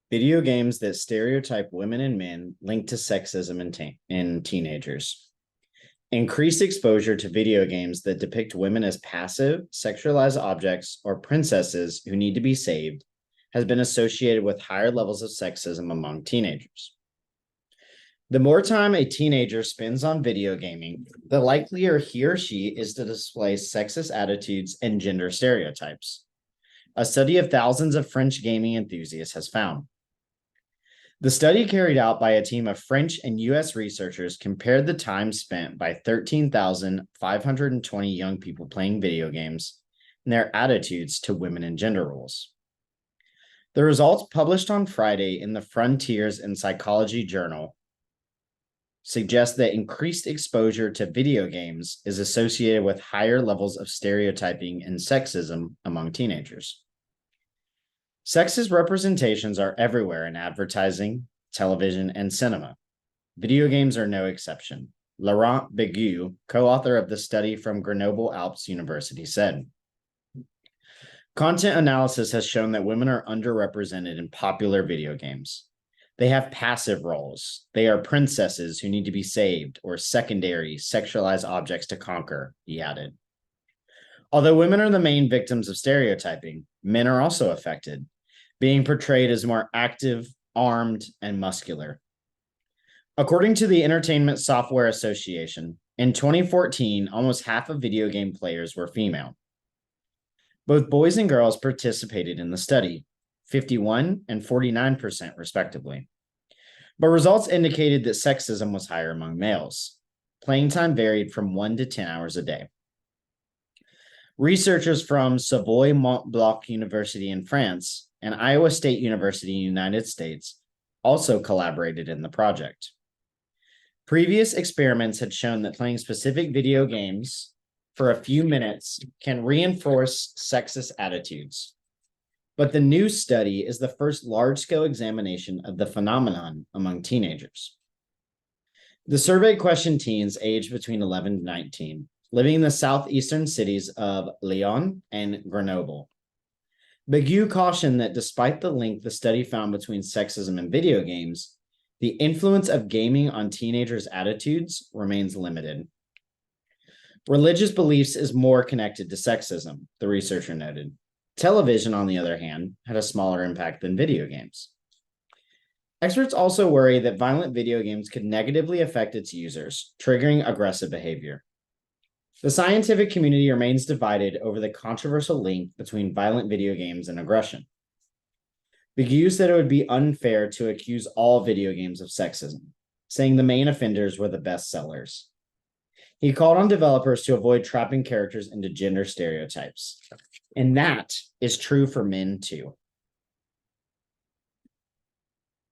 Video games that stereotype women and men linked to sexism in teenagers. Increased exposure to video games that depict women as passive, sexualized objects, or princesses who need to be saved has been associated with higher levels of sexism among teenagers. The more time a teenager spends on video gaming, the likelier he or she is to display sexist attitudes and gender stereotypes. A study of thousands of French gaming enthusiasts has found. The study carried out by a team of French and US researchers compared the time spent by 13,520 young people playing video games and their attitudes to women and gender roles. The results published on Friday in the Frontiers in Psychology journal suggest that increased exposure to video games is associated with higher levels of stereotyping and sexism among teenagers. Sexist representations are everywhere in advertising, television, and cinema. Video games are no exception. Laurent Bégu, co-author of the study from Grenoble Alpes University, said, "Content analysis has shown that women are underrepresented in popular video games. They have passive roles. They are princesses who need to be saved or secondary, sexualized objects to conquer," he added. Although women are the main victims of stereotyping, men are also affected, being portrayed as more active, armed, and muscular. According to the Entertainment Software Association, in 2014, almost half of video game players were female. Both boys and girls participated in the study, 51 and 49% respectively. But results indicated that sexism was higher among males. Playing time varied from 1 to 10 hours a day. Researchers from Savoy Mont Blanc University in France and Iowa State University in the United States also collaborated in the project. Previous experiments had shown that playing specific video games for a few minutes can reinforce sexist attitudes. But the new study is the first large-scale examination of the phenomenon among teenagers. The survey questioned teens aged between 11 and 19, living in the southeastern cities of Lyon and Grenoble. Bégu cautioned that despite the link the study found between sexism and video games, the influence of gaming on teenagers' attitudes remains limited. Religious beliefs is more connected to sexism, the researcher noted. Television, on the other hand, had a smaller impact than video games. Experts also worry that violent video games could negatively affect its users, triggering aggressive behavior. The scientific community remains divided over the controversial link between violent video games and aggression. Bégu said it would be unfair to accuse all video games of sexism, saying the main offenders were the best sellers. He called on developers to avoid trapping characters into gender stereotypes. And that is true for men too.